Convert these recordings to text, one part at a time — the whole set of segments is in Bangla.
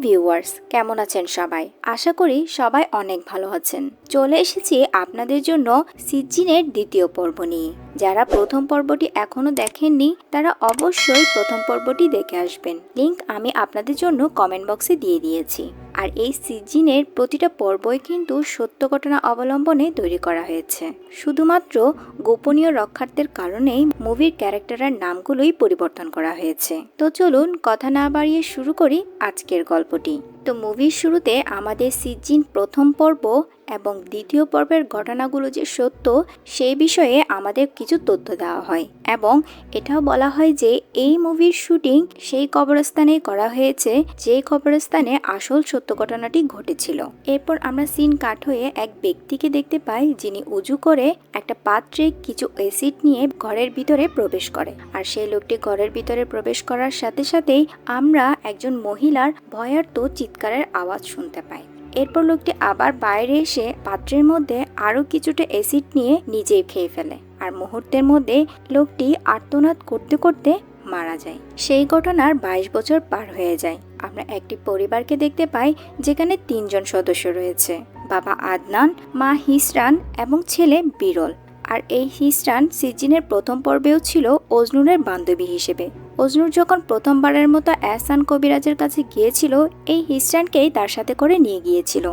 ভিউয়ার্স, কেমন আছেন সবাই? আশা করি সবাই অনেক ভালো আছেন। চলে এসেছি আপনাদের জন্য সিজিনের দ্বিতীয় পর্ব নিয়ে। যারা প্রথম পর্বটি এখনো দেখেননি তারা অবশ্যই প্রথম পর্বটি দেখে আসবেন। লিংক আমি আপনাদের জন্য কমেন্ট বক্সে দিয়ে দিয়েছি। আর এই সিজিনের প্রতিটা পর্বই কিন্তু সত্য ঘটনা অবলম্বনে তৈরি করা হয়েছে। শুধুমাত্র গোপনীয় রক্ষার্থের কারণেই মুভির ক্যারেক্টারের নামগুলোই পরিবর্তন করা হয়েছে। তো চলুন কথা না বাড়িয়ে শুরু করি আজকের গল্পটি। তো মুভির শুরুতে আমাদের সিজিন প্রথম পর্ব এবং দ্বিতীয় পর্বের ঘটনাগুলো যে সত্য সেই বিষয়ে আমাদের কিছু তথ্য দেওয়া হয় এবং এটাও বলা হয় যে এই মুভির শুটিং সেই কবরস্থানে করা হয়েছে যে কবরস্থানে আসল সত্য ঘটনাটি ঘটেছিল। এরপর আমরা সিন কাট হয়ে এক ব্যক্তিকে দেখতে পাই যিনি উজু করে একটা পাত্রে কিছু অ্যাসিড নিয়ে ঘরের ভিতরে প্রবেশ করে। আর সেই লোকটি ঘরের ভিতরে প্রবেশ করার সাথে সাথেই আমরা একজন মহিলার ভয়ার্ত চিৎকারের আওয়াজ শুনতে পাই। এরপর লোকটি আবার বাইরে এসে পাত্রের মধ্যে আরো কিছুটা অ্যাসিড নিয়ে নিজেই খেয়ে ফেলে আর মুহূর্তের মধ্যে লোকটি আর্তনাদ করতে করতে মারা যায়। সেই ঘটনার 22 বছর পার হয়ে যায়। আমরা একটি পরিবারকে দেখতে পাই যেখানে 3 জন সদস্য রয়েছে, বাবা আদনান, মা হিসরান এবং ছেলে বিরল। আর এই হিসরান সিজিনের প্রথম পর্বেও ছিল অজনুরের বান্ধবী হিসেবে। অজনুর যখন প্রথমবারের মতো এহসান কবিরাজের কাছে গিয়েছিল এই হিসরানকেই তার সাথে করে নিয়ে গিয়েছিল।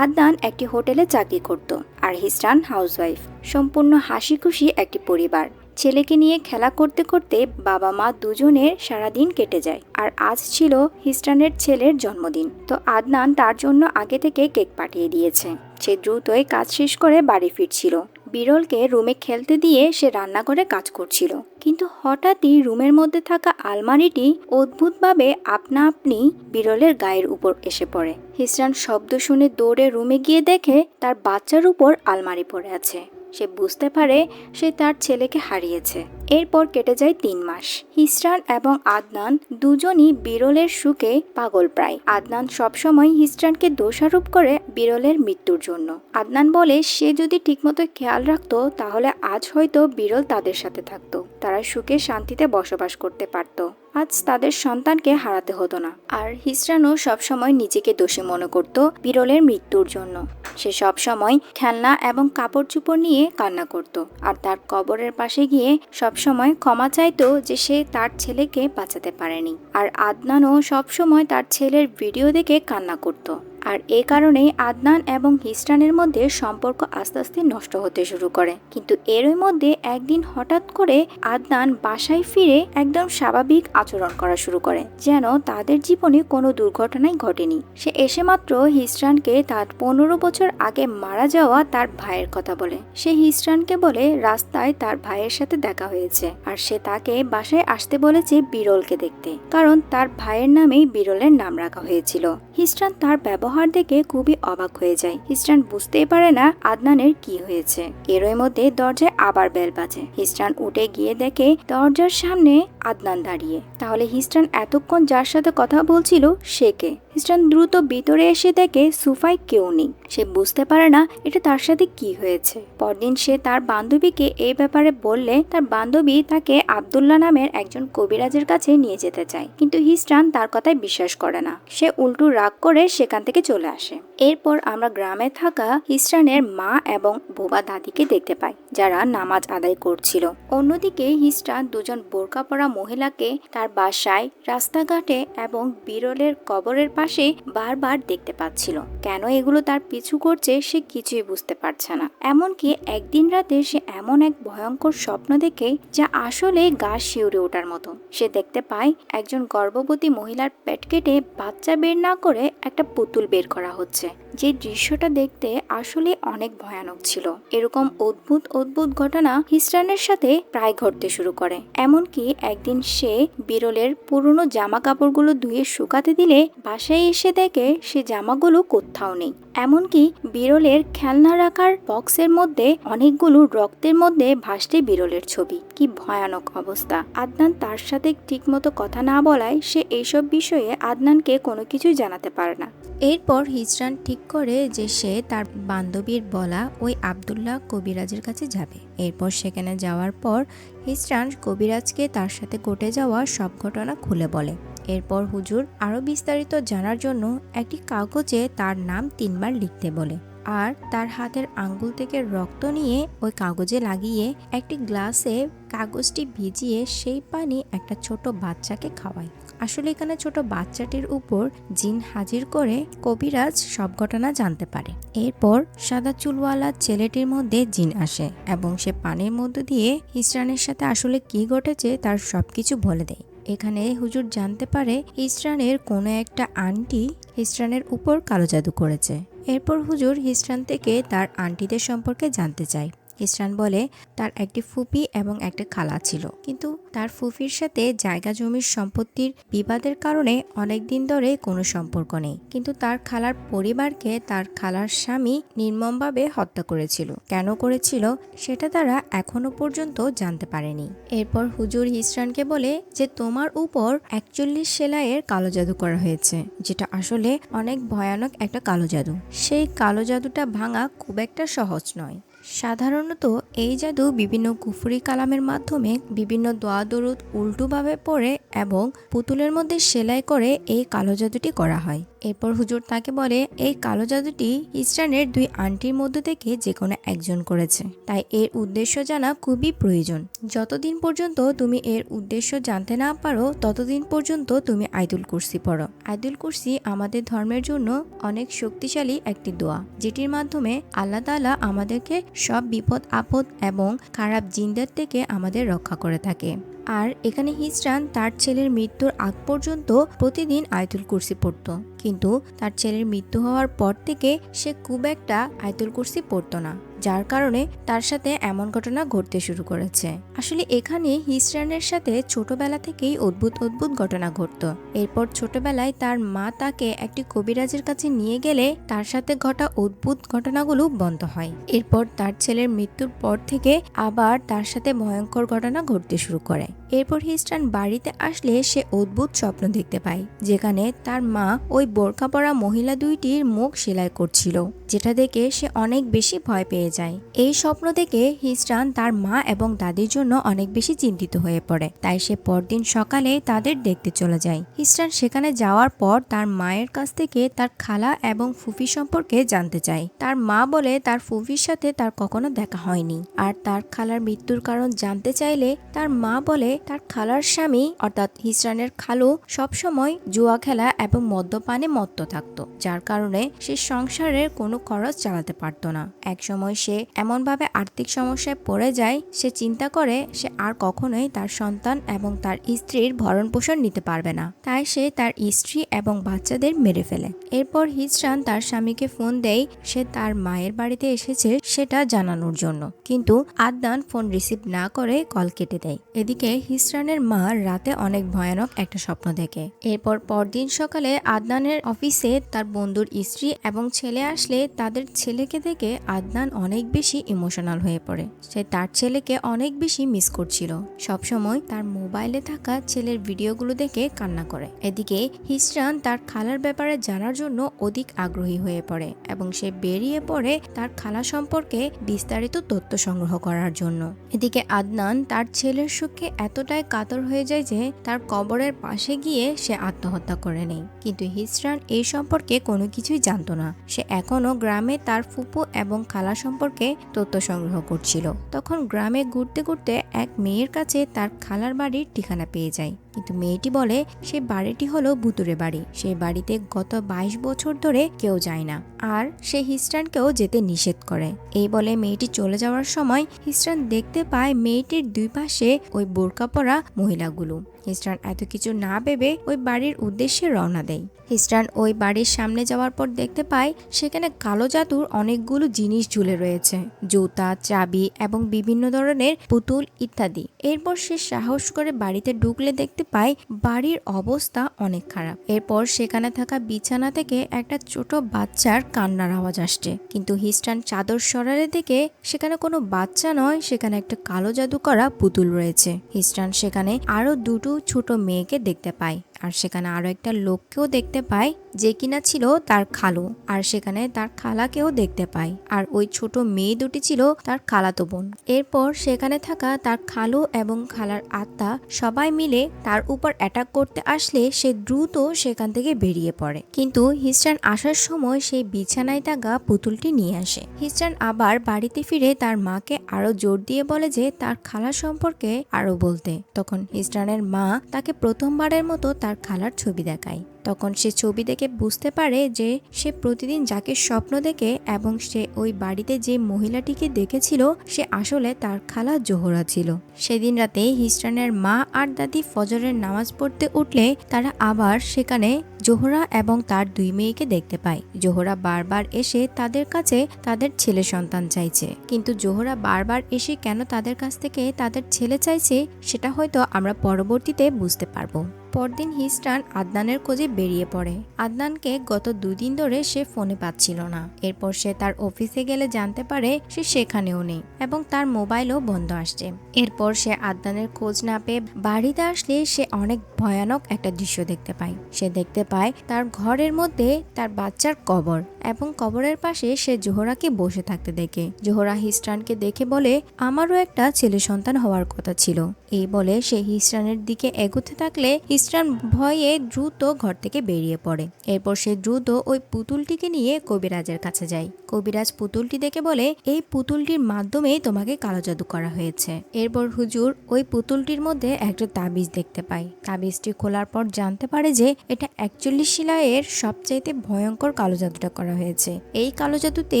আদনান একটি হোটেলে চাকরি করত আর হিসরান হাউসওয়াইফ। সম্পূর্ণ হাসি খুশি একটি পরিবার। ছেলেকে নিয়ে খেলা করতে করতে বাবা মা দুজনের সারাদিন কেটে যায়। আর আজ ছিল হিসরানের ছেলের জন্মদিন, তো আদনান তার জন্য আগে থেকে কেক পাঠিয়ে দিয়েছে। সে দ্রুতই কাজ শেষ করে বাড়ি ফিরছিল। বিরলকে রুমে খেলতে দিয়ে সে রান্নাঘরে কাজ করছিল, কিন্তু হঠাৎই রুমের মধ্যে থাকা আলমারিটি অদ্ভুতভাবে আপনা আপনি বিরলের গায়ের উপর এসে পড়ে। হিসরান শব্দ শুনে দৌড়ে রুমে গিয়ে দেখে তার বাচ্চার উপর আলমারি পড়ে আছে। সে বুঝতে পারে সে তার ছেলেকে হারিয়েছে। এরপর কেটে যায় 3 মাস। হিসরান এবং আদনান দুজনই বিরলের সুখে পাগল প্রায়। আদনান সবসময় হিসরানকে দোষারোপ করে বিরলের মৃত্যুর জন্য। আদনান বলে সে যদি ঠিকমতো খেয়াল রাখতো তাহলে আজ হয়তো বিরল তাদের সাথে থাকতো, তারা সুখে শান্তিতে বসবাস করতে পারত, আজ তাদের সন্তানকে হারাতে হতো না। আর হিসরানও সবসময় নিজেকে দোষী মনে করত বিরলের মৃত্যুর জন্য। সে সবসময় খেলনা এবং কাপড় চোপড় নিয়ে কান্না করত আর তার কবরের পাশে গিয়ে সবসময় ক্ষমা চাইতো যে সে তার ছেলেকে বাঁচাতে পারেনি। আর আদনানও সবসময় তার ছেলের ভিডিও দেখে কান্না করত। আর এ কারণেই আদনান এবং হিসরানের মধ্যে সম্পর্ক আস্তে আস্তে নষ্ট হতে শুরু করে। কিন্তু এরই মধ্যে একদিন হঠাৎ করে আদনান বাসায় ফিরে একদম স্বাভাবিক আচরণ করা শুরু করে, যেন তাদের জীবনে কোনো দুর্ঘটনাই ঘটেনি। সে এসে মাত্র হিসরানকে তার 15 বছর আগে মারা যাওয়া তার ভাইয়ের কথা বলে। সে হিসরানকে বলে রাস্তায় তার ভাইয়ের সাথে দেখা হয়েছে আর সে তাকে বাসায় আসতে বলেছে বিরলকে দেখতে, কারণ তার ভাইয়ের নামেই বিরলের নাম রাখা হয়েছিল। হিসরান তার ব্যবহার দেখে খুবই অবাক হয়ে যায়। হিসরান বুঝতেই পারে না আদনানের কি হয়েছে। এরই মধ্যে দরজায় আবার বেল বাজে। হিসরান উঠে গিয়ে দেখে দরজার সামনে আদনান দাঁড়িয়ে। তাহলে হিসরান এতক্ষণ যার সাথে কথা বলছিল সে কে? হিসরান দ্রুত ভিতরে এসে দেখে সোফায় কেউ নেই। সে বুঝতে পারে না এটা তার সাথে কি হয়েছে। পরদিন সে তার বান্ধবীকে এই ব্যাপারে বললে তার বান্ধবী তাকে আব্দুল্লাহ নামের একজন কবিরাজের কাছে নিয়ে যেতে চায়, কিন্তু হিসরান তার কথায় বিশ্বাস করে না। সে উল্টো রাগ করে সেখান থেকে চলে আসে। এরপর আমরা গ্রামে থাকা হিসরানের মা এবং বোবা দাদিকে দেখতে পাই যারা নামাজ আদায় করছিল। অন্যদিকে হিসরান দুজন বোরকা পরা মহিলাকে তার বাসায়, রাস্তাঘাটে এবং বিরলের কবরের পাশে বারবার দেখতে পাচ্ছিল। কেন এগুলো তার পিছু করছে সে কিছুই বুঝতে পারছে না। এমনকি একদিন রাতে সে এমন এক ভয়ঙ্কর স্বপ্ন দেখে যা আসলে গা শিউরে ওঠার মতো। সে দেখতে পায় একজন গর্ভবতী মহিলার পেট কেটে বাচ্চা বের না করে একটা পুতুল বের করা হচ্ছে। যে দৃশ্যটা দেখতে আসলে অনেক ভয়ানক ছিল। এরকম অদ্ভুত অদ্ভুত ঘটনা হিসরানের সাথে প্রায় ঘটতে শুরু করে। এমনকি একদিন সে বিরলের পুরনো জামা কাপড়গুলো ধুয়ে শুকাতে দিলে বাসায় এসে দেখে সে জামাগুলো কোথাও নেই। এমনকি বিরলের খেলনা রাখার বক্সের মধ্যে অনেকগুলো রক্তের মধ্যে ভাসতে বিরলের ছবি। কি ভয়ানক অবস্থা। আদনান তার সাথে ঠিকমতো কথা না বলায় সে এইসব বিষয়ে আদনানকে কোনো কিছুই জানাতে পারে না। এরপর হিজরান ঠিক করে যে সে তার বান্ধবীর বলা ওই আব্দুল্লাহ কবিরাজের কাছে যাবে। এরপর সেখানে যাওয়ার পর হিজরান কবিরাজকে তার সাথে ঘটে যাওয়া সব ঘটনা খুলে বলে। এরপর হুজুর আরো বিস্তারিত জানার জন্য একটি কাগজে তার নাম 3 বার লিখতে বলে আর তার হাতের আঙ্গুল থেকে রক্ত নিয়ে ওই কাগজে লাগিয়ে একটি গ্লাসে কাগজটি ভিজিয়ে সেই পানি একটা ছোট বাচ্চাকে খাওয়ায়। আসলে এখানে ছোট বাচ্চাটির উপর জিন হাজির করে কবিরাজ সব ঘটনা জানতে পারে। এরপর সাদা চুলওয়ালা ছেলেটির মধ্যে জিন আসে এবং সে পানির মধ্য দিয়ে হিজরানের সাথে আসলে কি ঘটেছে তার সবকিছু বলে দেয়। এখানে হুজুর জানতে পারে হিজরানের কোনো একটা আন্টি হিজরানের উপর কালো জাদু করেছে। এরপর হুজুর হিজরান থেকে তার আন্টিদের সম্পর্কে জানতে চায়। হিজরান বলে তার একটি ফুপি এবং একটা খালা ছিল, কিন্তু তার ফুফির সাথে জায়গা জমির সম্পত্তির বিবাদের কারণে অনেক দিন ধরে কোনো সম্পর্ক নেই, কিন্তু তার খালার পরিবারকে তার খালার স্বামী নির্মমভাবে হত্যা করেছিল। কেন করেছিল সেটা তারা এখনো পর্যন্ত জানতে পারেনি। এরপর হুজুর হিজরানকে বলে যে তোমার উপর 41 সেলাইয়ের কালো জাদু করা হয়েছে, যেটা আসলে অনেক ভয়ানক একটা কালো জাদু। সেই কালো জাদুটা ভাঙা খুব একটা সহজ নয়। সাধারণত এই জাদু বিভিন্ন কুফরি কালামের মাধ্যমে বিভিন্ন দোয়া দরুদ উল্টোভাবে পড়ে এবং পুতুলের মধ্যে সেলাই করে এই কালো জাদুটি করা হয়। এরপর হুজুর তাকে বলে এই কালো জাদুটি হিজরানের 2 আন্টির মধ্যে থেকে যে কোনো একজন করেছে, তাই এর উদ্দেশ্য জানা খুবই প্রয়োজন। যতদিন পর্যন্ত তুমি এর উদ্দেশ্য জানতে না পারো ততদিন পর্যন্ত তুমি আয়াতুল কুরসি পড়ো। আয়াতুল কুরসি আমাদের ধর্মের জন্য অনেক শক্তিশালী একটি দোয়া, যেটির মাধ্যমে আল্লাহ তাআলা আমাদেরকে সব বিপদ আপদ এবং খারাপ জিনদের থেকে আমাদের রক্ষা করে থাকে। আর এখানে হিজরান তার ছেলের মৃত্যুর আগ পর্যন্ত প্রতিদিন আয়াতুল কুরসি পড়ত, কিন্তু তার ছেলের মৃত্যু হওয়ার পর থেকে সে খুব একটা আয়াতুল কুরসি পড়ত না, যার কারণে তার সাথে এমন ঘটনা ঘটতে শুরু করেছে। আসলে এখানে হিজরানের সাথে ছোটবেলা থেকেই অদ্ভুত অদ্ভুত ঘটনা ঘটত। এরপর ছোটবেলায় তার মা তাকে একটি কবিরাজের কাছে নিয়ে গেলে তার সাথে ঘটা অদ্ভুত ঘটনাগুলো বন্ধ হয়। এরপর তার ছেলের মৃত্যুর পর থেকে আবার তার সাথে ভয়ঙ্কর ঘটনা ঘটতে শুরু করে। এরপর হিজরান বাড়িতে আসলে সে অদ্ভুত স্বপ্ন দেখতে পায়, যেখানে তার মা ওই বোরকা পরা মহিলা দুইটির মুখ সেলাই করছিল, যেটা দেখে সে অনেক বেশি ভয় পেয়ে যায়। এই স্বপ্ন দেখে হিজরান তার মা এবং দাদির জন্য অনেক বেশি চিন্তিত হয়ে পড়ে, তাই সে পরদিন সকালে তাদের দেখতে চলে যায়। হিজরান সেখানে যাওয়ার পর তার মায়ের কাছ থেকে তার খালা এবং ফুফি সম্পর্কে জানতে চায়। তার মা বলে তার ফুফির সাথে তার কখনো দেখা হয়নি। আর তার খালার মৃত্যুর কারণ জানতে চাইলে তার মা বলে তার খালার স্বামী অর্থাৎ হিজরানের খালু সবসময় জুয়া খেলা এবং মদ্যপানে মত্ত থাকতো, যার কারণে সে সংসারের কোনো খরচ চালাতে পারত না। একসময় সে এমনভাবে আর্থিক সমস্যায় পড়ে যায়, সে চিন্তা করে সে আর কখনোই তার সন্তান এবং তার স্ত্রীর ভরণ পোষণ নিতে পারবে না, তাই সে তার স্ত্রী এবং বাচ্চাদের মেরে ফেলে। এরপর হিজরান তার স্বামীকে ফোন দেয় সে তার মায়ের বাড়িতে এসেছে সেটা জানানোর জন্য, কিন্তু আদনান ফোন রিসিভ না করে কল কেটে দেয়। এদিকে হিজরানের মা রাতে অনেক ভয়ানক একটা স্বপ্ন দেখে। এরপর পরদিন সকালে আদনানের অফিসে তার বন্ধুর স্ত্রী এবং ছেলে আসলে তাদের ছেলেকে দেখে আদনান অনেক বেশি ইমোশনাল হয়ে পড়ে। সে তার ছেলেকে অনেক বেশি মিস করছিল, সবসময় তার মোবাইলে থাকা ছেলের ভিডিওগুলো দেখে কান্না করে। এদিকে হিজরান তার খালার ব্যাপারে জানার জন্য অধিক আগ্রহী হয়ে পড়ে এবং সে বেরিয়ে পড়ে তার খালা সম্পর্কে বিস্তারিত তথ্য সংগ্রহ করার জন্য। এদিকে আদনান তার ছেলের সুখে এতটাই কাতর হয়ে যায় যে তার কবরের পাশে গিয়ে সে আত্মহত্যা করে নেয়। কিন্তু হিজরান এই সম্পর্কে কোনো কিছুই জানতো না। সে এখনো গ্রামে তার ফুপু এবং খালা সম্পর্কে তথ্য সংগ্রহ করছিল। তখন গ্রামে ঘুরতে ঘুরতে এক মেয়ের কাছে তার খালার বাড়ির ঠিকানা পেয়ে যায়, কিন্তু মেয়েটি বলে সেই বাড়িটি হলো ভুতুরে বাড়ি, সেই বাড়িতে গত 22 বছর ধরে কেউ যায় না, আর সে হিজরানকেও যেতে নিষেধ করে। এই বলে মেয়েটি চলে যাওয়ার সময় হিজরান দেখতে পায় মেয়েটির 2 পাশে ওই বোরকা পরা মহিলাগুলো। হিজরান এত কিছু না ভেবে ওই বাড়ির উদ্দেশ্যে রওনা দেয়। হিজরান ওই বাড়ির সামনে যাওয়ার পর দেখতে পায় সেখানে কালো জাদুর অনেকগুলো জিনিস ঝুলে রয়েছে, জুতা, চাবি এবং বিভিন্ন ধরনের পুতুল ইত্যাদি। এরপর সে সাহস করে বাড়িতে ঢুকলে দেখতে পায় বাড়ির অবস্থা অনেক খারাপ। এরপর সেখানে থাকা বিছানা থেকে একটা ছোট বাচ্চার কান্নার আওয়াজ আসছে, কিন্তু হিজরান চাদর সরালে দেখে সেখানে কোনো বাচ্চা নয়, সেখানে একটা কালো জাদু করা পুতুল রয়েছে। হিজরান সেখানে আরো 2টো ছোট মেয়েকে দেখতে পায় আর সেখানে আরো একটা লোককেও দেখতে পায় যে কিনা ছিল তার খালু, আর সেখানে তার খালাকেও দেখতে পায়, আর ওই ছোট মেয়ে দুটি ছিল তার খালাতো বোন। এরপর সেখানে থাকা তার খালু এবং খালার আত্মা সবাই মিলে তার উপর অ্যাটাক করতে আসলে সে দ্রুত সেখান থেকে বেরিয়ে পড়ে। কিন্তু হিস্ট্রান আসার সময় সেই বিছানায় থাকা পুতুলটি নিয়ে আসে। হিস্ট্রান আবার বাড়িতে ফিরে তার মাকে আরো জোর দিয়ে বলে যে তার খালা সম্পর্কে আরো বলতে। তখন হিস্ট্রানের মা তাকে প্রথমবারের মতো তার খালার ছবি দেখায়। তখন সে ছবি দেখে বুঝতে পারে যে সে প্রতিদিন যাকে স্বপ্ন দেখে এবং সে ওই বাড়িতে যে মহিলাটিকে দেখেছিল সে আসলে তার খালা জোহরা ছিল। সেদিন রাতে হিস্ট্রানের মা আর দাদি ফজরের নামাজ পড়তে উঠলে তারা আবার সেখানে জোহরা এবং তার দুই মেয়েকে দেখতে পায়। জোহরা বারবার এসে তাদের কাছে তাদের ছেলে সন্তান চাইছে, কিন্তু জোহরা বারবার এসে কেন তাদের কাছ থেকে তাদের ছেলে চাইছে সেটা হয়তো আমরা পরবর্তীতে বুঝতে পারবো। পরদিন হিস্ট্রান আদনানের খোঁজে বেরিয়ে পড়ে। আদনানকে গত 2 দিন ধরে সে ফোনে পাচ্ছিল না। এরপর সে তার অফিসে গেলে জানতে পারে সে সেখানেও নেই এবং তার মোবাইলও বন্ধ আসছে। এরপর সে আদনানের খোঁজ না পেয়ে বাড়িতে আসলে সে অনেক ভয়ানক একটা দৃশ্য দেখতে পায়। সে দেখতে পায় তার ঘরের মধ্যে তার বাচ্চার কবর এবং কবরের পাশে সে জোহরাকে বসে থাকতে দেখে। জোহরা হিস্ট্রানকে দেখে বলে, আমারও একটা ছেলে সন্তান হওয়ার কথা ছিল। এই বলে সে হিস্ট্রানের দিকে এগোতে থাকলে হিস্ট্রান ভয়ে দ্রুত ঘর থেকে বেরিয়ে পড়ে। এরপর সে দ্রুত ওই পুতুলটিকে নিয়ে কবিরাজের কাছে যায়। কবিরাজ পুতুলটি দেখে বলে, এই পুতুলটির মাধ্যমে তোমাকে কালো জাদু করা হয়েছে। এরপর হুজুর ওই পুতুলটির মধ্যে একটা তাবিজ দেখতে পায়। তাবিজটি খোলার পর জানতে পারে যে এটা 41 সেলাইয়ের সবচাইতে ভয়ঙ্কর কালো জাদুটা করা হয়েছে। এই কালো জাদুতে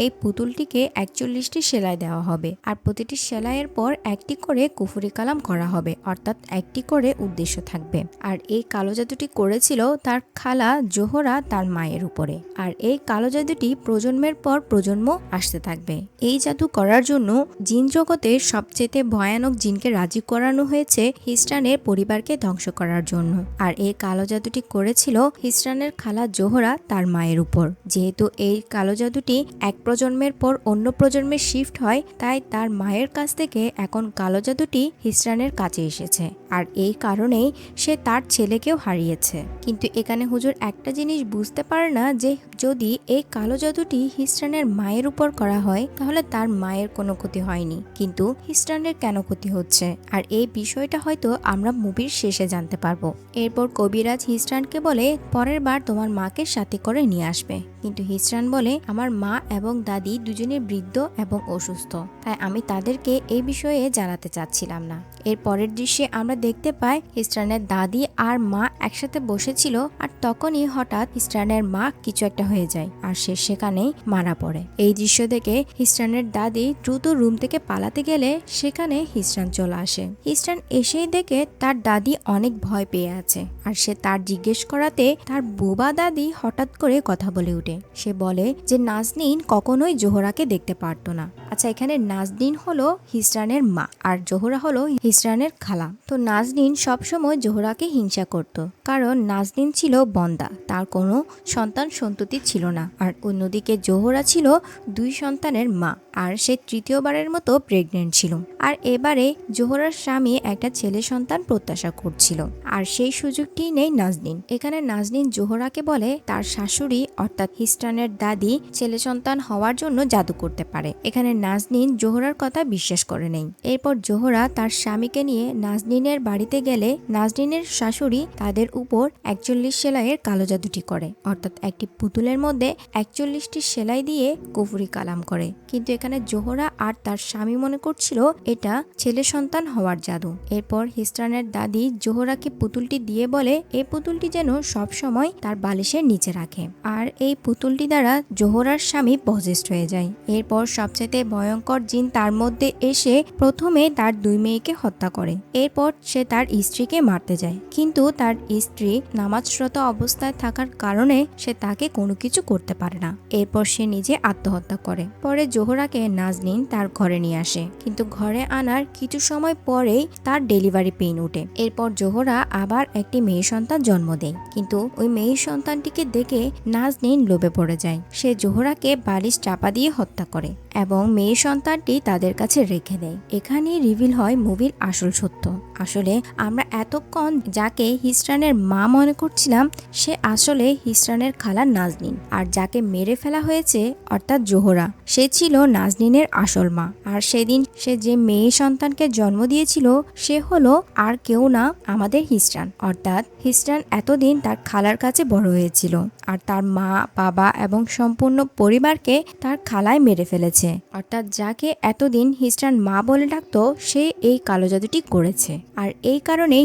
এই পুতুলটিকে 41টি সেলাই দেওয়া হবে, আর প্রতিটি সেলাইয়ের পর একটি করে কুফরি কালাম করা হবে, অর্থাৎ একটি করে উদ্দেশ্য থাকবে। আর এই কালো জাদুটি করেছিল তার খালা জোহরা তার মায়ের উপরে, আর এই কালো জাদুটি প্রজন্মের পর প্রজন্ম আসতে থাকবে। এই জাদু করার জন্য জিন জগতের সবচেয়ে ভয়ানক জিনকে রাজি করানো হয়েছে হিস্ট্রানের পরিবারকে ধ্বংস করার জন্য। আর এই কালো জাদুটি করেছিল হিস্ট্রানের খালা জোহরা তার মায়ের উপর। যেহেতু এই কালো জাদুটি এক প্রজন্মের পর অন্য প্রজন্মে শিফট হয়, তাই তার মায়ের কাছ থেকে এখন কালো জাদুটি হিস্ট্রানের কাছে এসেছে, আর এই কারণেই সে তার ছেলেকেও হারিয়েছে। কিন্তু এখানে হুজুর একটা জিনিস বুঝতে পারে না যে যদি এই কালো জাদুটি হিস্ট্রানের মায়ের উপর করা হয় তাহলে তার মায়ের কোনো ক্ষতি হয়নি, কিন্তু হিস্ট্রানের কেন ক্ষতি হচ্ছে, আর এই বিষয়টা হয়তো আমরা মুভির শেষে জানতে পারবো। এরপর কবিরাজ হিস্ট্রানকে বলে পরের বার তোমার মাকে সাথে করে নিয়ে আসবে, কিন্তু হিস্ট্রান বলে আমার মা এবং দাদি দুজনে বৃদ্ধ এবং অসুস্থ, তাই আমি তাদেরকে এই বিষয়ে জানাতে চাচ্ছিলাম না। এর পরের দৃশ্যে আমরা দেখতে পাই হিস্ট্রানের দাদি আর মা একসাথে বসেছিল, আর তখনই হঠাৎ হিস্ট্রানের মা কিছু একটা হয়ে যায় আর সে সেখানেই মারা পড়ে। এই দৃশ্য দেখে হিস্ট্রানের দাদি দ্রুত রুম থেকে পালাতে গেলে সেখানে হিস্ট্রান চলে আসে। হিস্ট্রান এসেই দেখে তার দাদি অনেক ভয় পেয়ে আছে, আর সে তার জিজ্ঞেস করাতে তার বুবা দাদি হঠাৎ করে কথা বলে ওঠে। সে বলে যে নাজনীন কখনোই জোহরাকে দেখতে পারতো না। আচ্ছা, এখানে নাজনীন হলো হিস্ট্রানের মা আর জোহরা হলো হিস্ট্রানের খালা। তো নাজনীন সবসময় জোহরাকে হিংসা করত, কারণ নাজনীন ছিল বন্দা, তার কোনো সন্তান সন্ততি ছিল না। আর অন্যদিকে জোহরা ছিল 2 সন্তানের মা, আর সে তৃতীয়বারের মতো প্রেগনেন্ট ছিল। আর এবারে জোহরার স্বামী একটা ছেলে সন্তান প্রত্যাশা করছিল, আর সেই সুযোগটি নেই নাজনীন। এখানে নাজনীন জোহরাকে বলে তার শাশুড়ি অর্থাৎ হিস্ট্রানের দাদি ছেলে সন্তান হওয়ার জন্য জাদু করতে পারে। এখানে নাজনীন জোহরার কথা বিশ্বাস করে নেই। এরপর জোহরা তার স্বামীকে নিয়ে নাজনীনের বাড়িতে গেলে নাজনীনের শাশুড়ি তাদের উপর 41 সেলাইয়ের কালো জাদুটি করে, অর্থাৎ একটি পুতুলের মধ্যে 41টি সেলাই দিয়ে কুফরি কালাম করে। কিন্তু এখানে জোহরা আর তার স্বামী মনে করছিল এটা ছেলে সন্তান হওয়ার জাদু। এরপর হিস্ট্রানের দাদি জোহরাকে পুতুলটি দিয়ে বলে এই পুতুলটি যেন সব সময় তার বালিশের নিচে রাখে, আর এই পুতুলটি দ্বারা জোহরার স্বামী পজেসড হয়ে যায়। এরপর সবচেয়ে ভয়ঙ্কর জিন তার মধ্যে এসে প্রথমে তার 2 মেয়েকে হত্যা করে। এরপর সে তার স্ত্রীকে মারতে যায়, কিন্তু তার স্ত্রী নামাজরত অবস্থায় থাকার কারণে সে তাকে কোনো কিছু করতে পারে না। এরপর সে নিজে আত্মহত্যা করে। পরে জোহরাকে নাজনীন তার ঘরে নিয়ে আসে, কিন্তু ঘরে আনার কিছু সময় পরেই তার ডেলিভারি পেইন ওঠে। এরপর জোহরা আবার একটি মেয়ে সন্তান জন্ম দেয়, কিন্তু ওই মেয়ে সন্তানটিকে দেখে নাজনীন লোভে পড়ে যায়। সে জোহরাকে বালিশ চাপা দিয়ে হত্যা করে এবং মেয়ে সন্তানটি তাদের কাছে রেখে দেয়। এখানে রিভিল হয় মুভির আসল সত্য। আসলে আমরা এতক্ষণ যাকে হিস্ট্রানের মা মনে করছিলাম সে আসলে হিস্ট্রানের খালা নাজনীন, আর যাকে মেরে ফেলা হয়েছে অর্থাৎ জোহরা সে ছিল নাজনীনের আসল মা। আর সেদিন সে যে মেয়ে সন্তানকে জন্ম দিয়েছিল সে হলো আর কেউ না, আমাদের হিস্ট্রান। অর্থাৎ হিস্ট্রান এতদিন তার খালার কাছে বড় হয়েছিল আর তার মা বাবা এবং সম্পূর্ণ পরিবারকে তার খালায় মেরে ফেলেছে। অর্থাৎ যাকে এতদিন হিস্ট্রান মা বলে ডাকতো সে এই কালো জাদুটি করেছে। আর এই কারণে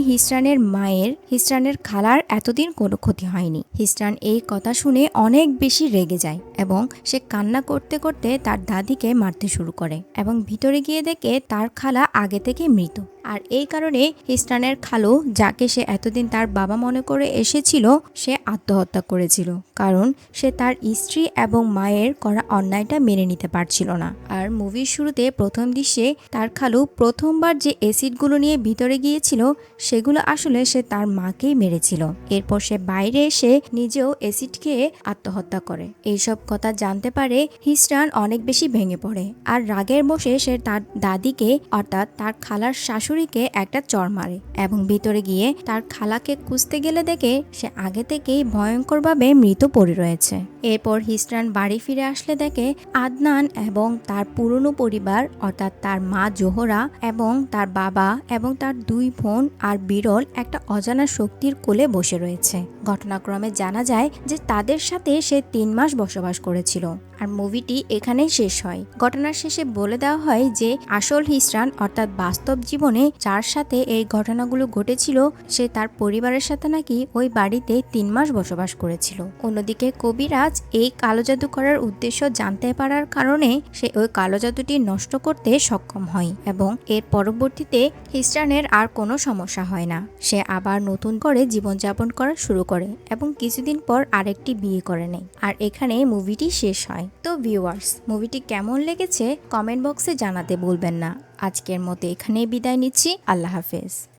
হিস্ট্রানের খালার এতদিন কোনো ক্ষতি হয়নি। হিস্ট্রান এই কথা শুনে অনেক বেশি রেগে যায় এবং সে কান্না করতে করতে তার দাদিকে মারতে শুরু করে এবং ভিতরে গিয়ে দেখে তার খালা আগে থেকে মৃত। আর এই কারণে হিস্ট্রানের খালু, যাকে সে এতদিন তার বাবা মনে করে এসেছিল, সে আত্মহত্যা করেছিল, কারণ সে তার স্ত্রী এবং মায়ের করা অন্যায়টা মেনে নিতে পারছিল না। আর মুভির শুরুতে প্রথম দৃশ্যে তার খালু প্রথমবার যে অ্যাসিডগুলো নিয়ে ভিতরে গিয়েছিল সেগুলো আসলে সে তার মাকেই মেরেছিল। এরপর সে বাইরে এসে নিজেও অ্যাসিড খেয়ে আত্মহত্যা করে। এইসব কথা জানতে পারে হিস্ট্রান অনেক বেশি ভেঙে পড়ে আর রাগের বসে সে তার দাদিকে অর্থাৎ তার খালার শাশুড়িকে একটা চড় মারে এবং ভিতরে গিয়ে তার খালাকে খুঁজতে গেলে দেখে সে আগে থেকেই ভয়ঙ্করভাবে মৃত পড়ে রয়েছে। এরপর হিস্ট্রান বাড়ি ফিরে আসলে দেখে আদনান এবং তার পুরনো পরিবার অর্থাৎ তার মা জোহরা এবং তার বাবা এবং তার 2 বোন আর বিরল একটা অজানা শক্তির কোলে বসে রয়েছে। ঘটনাক্রমে জানা যায় যে তাদের সাথে সে 3 মাস বসবাস করেছিল। আর মুভিটি এখানেই শেষ হয়। ঘটনার শেষে বলে দেওয়া হয় যে আসল হিস্ট্রান অর্থাৎ বাস্তব জীবনে যার সাথে এই ঘটনাগুলো ঘটেছিল সে তার পরিবারের সাথে নাকি ওই বাড়িতে 3 মাস বসবাস করেছিল। অন্যদিকে কবিরাজ এই কালো জাদু করার উদ্দেশ্য জানতে পারার কারণে সে ওই কালো জাদুটি নষ্ট করতে সক্ষম হয় এবং এর পরবর্তীতে হিস্ট্রানের আর কোনো সমস্যা হয় না। সে আবার নতুন করে জীবনযাপন করা শুরু করে এবং কিছুদিন পর আরেকটি বিয়ে করে নেয়। আর এখানে মুভিটি শেষ হয়। তো ভিউয়ার্স, মুভিটি কেমন লেগেছে কমেন্ট বক্সে জানাতে ভুলবেন না। আজকের মতো এখানেই বিদায় নিচ্ছি। আল্লাহ হাফেজ।